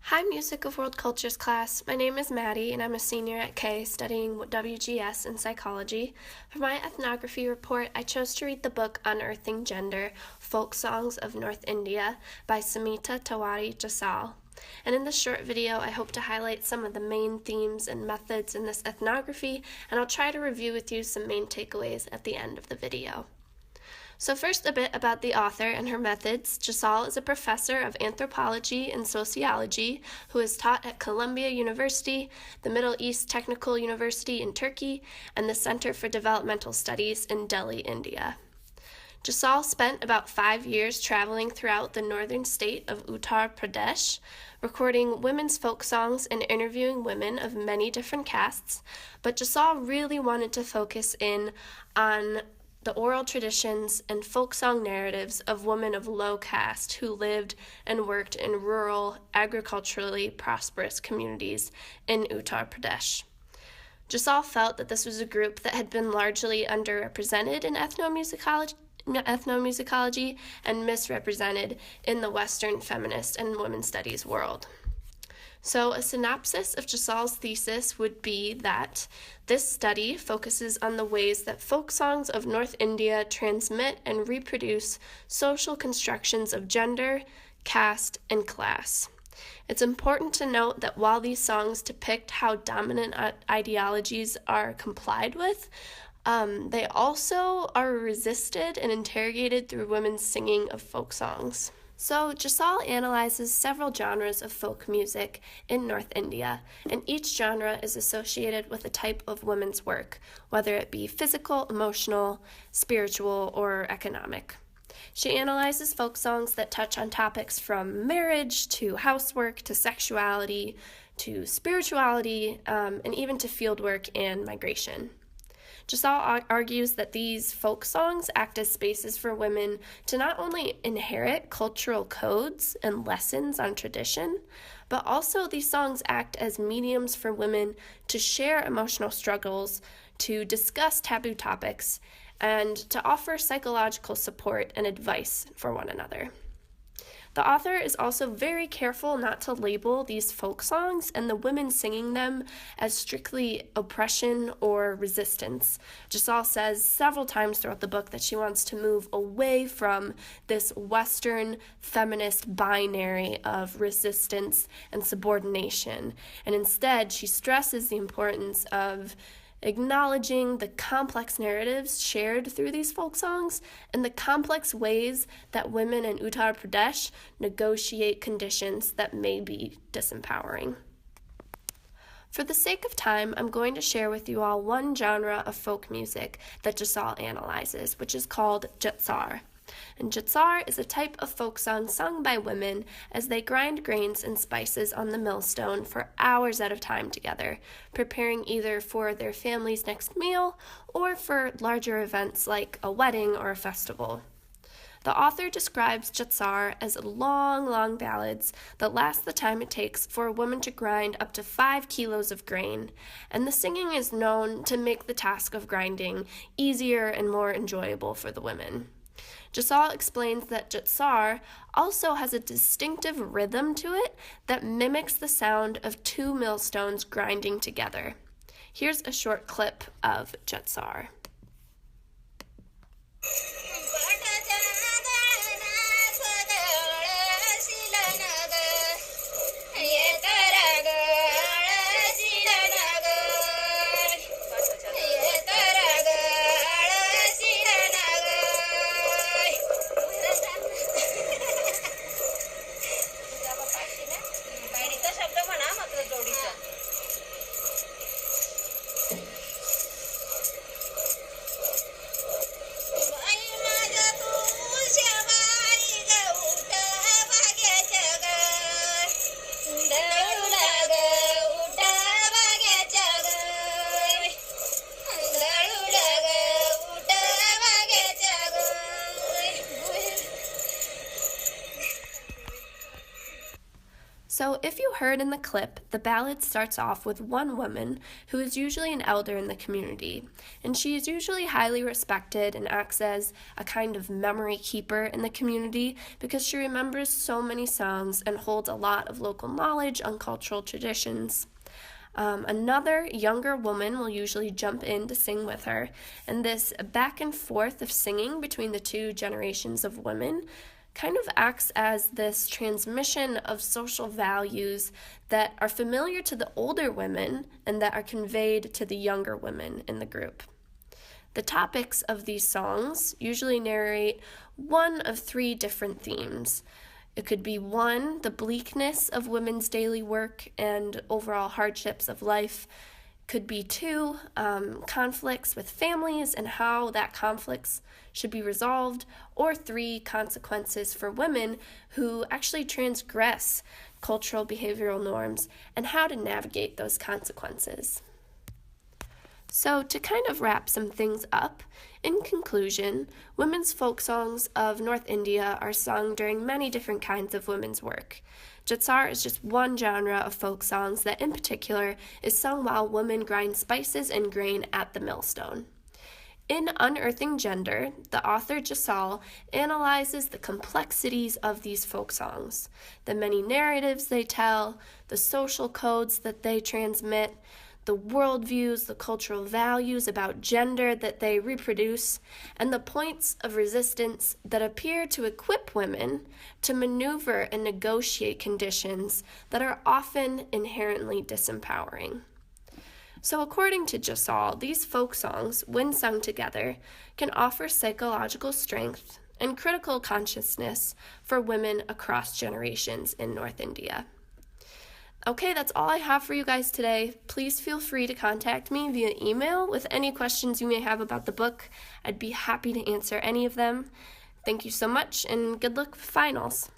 Hi, Music of World Cultures class. My name is Maddie, and I'm a senior at K studying WGS in psychology. For my ethnography report, I chose to read the book Unearthing Gender, Folksongs of North India by Samita Tawari Jasal. And in this short video, I hope to highlight some of the main themes and methods in this ethnography, and I'll try to review with you some main takeaways at the end of the video. So first, a bit about the author and her methods. Jasal is a professor of anthropology and sociology who is taught at Columbia University, the Middle East Technical University in Turkey, and the Center for Developmental Studies in Delhi, India. Jasal spent about 5 years traveling throughout the northern state of Uttar Pradesh, recording women's folk songs and interviewing women of many different castes, but Jasal really wanted to focus in on the oral traditions and folk song narratives of women of low caste who lived and worked in rural, agriculturally prosperous communities in Uttar Pradesh. Jasal felt that this was a group that had been largely underrepresented in ethnomusicology and misrepresented in the Western feminist and women's studies world. So a synopsis of Jasal's thesis would be that this study focuses on the ways that folk songs of North India transmit and reproduce social constructions of gender, caste, and class. It's important to note that while these songs depict how dominant ideologies are complied with, they also are resisted and interrogated through women's singing of folk songs. So Jasal analyzes several genres of folk music in North India, and each genre is associated with a type of women's work, whether it be physical, emotional, spiritual, or economic. She analyzes folk songs that touch on topics from marriage to housework to sexuality to spirituality, and even to fieldwork and migration. Jasal argues that these folk songs act as spaces for women to not only inherit cultural codes and lessons on tradition, but also these songs act as mediums for women to share emotional struggles, to discuss taboo topics, and to offer psychological support and advice for one another. The author is also very careful not to label these folk songs and the women singing them as strictly oppression or resistance. Jasal says several times throughout the book that she wants to move away from this Western feminist binary of resistance and subordination, and instead she stresses the importance of acknowledging the complex narratives shared through these folk songs and the complex ways that women in Uttar Pradesh negotiate conditions that may be disempowering. For the sake of time, I'm going to share with you all one genre of folk music that Jasal analyzes, which is called jatsar. And jatsar is a type of folk song sung by women as they grind grains and spices on the millstone for hours at a time together, preparing either for their family's next meal or for larger events like a wedding or a festival. The author describes jatsar as long ballads that last the time it takes for a woman to grind up to 5 kilos of grain, and the singing is known to make the task of grinding easier and more enjoyable for the women. Jasal explains that jatsar also has a distinctive rhythm to it that mimics the sound of 2 millstones grinding together. Here's a short clip of jatsar. So, if you heard in the clip, the ballad starts off with one woman who is usually an elder in the community, and she is usually highly respected and acts as a kind of memory keeper in the community because she remembers so many songs and holds a lot of local knowledge on cultural traditions. Another younger woman will usually jump in to sing with her, and this back and forth of singing between the two generations of women kind of acts as this transmission of social values that are familiar to the older women and that are conveyed to the younger women in the group. The topics of these songs usually narrate one of three different themes. It could be 1, the bleakness of women's daily work and overall hardships of life. Could be 2, conflicts with families and how that conflicts should be resolved, or 3, consequences for women who actually transgress cultural behavioral norms and how to navigate those consequences. So to kind of wrap some things up, in conclusion, women's folk songs of North India are sung during many different kinds of women's work. Jatsar is just one genre of folk songs that in particular is sung while women grind spices and grain at the millstone. In Unearthing Gender, the author Jasal analyzes the complexities of these folk songs, the many narratives they tell, the social codes that they transmit, the worldviews, the cultural values about gender that they reproduce, and the points of resistance that appear to equip women to maneuver and negotiate conditions that are often inherently disempowering. So according to Jasal, these folk songs, when sung together, can offer psychological strength and critical consciousness for women across generations in North India. Okay, that's all I have for you guys today. Please feel free to contact me via email with any questions you may have about the book. I'd be happy to answer any of them. Thank you so much, and good luck with finals.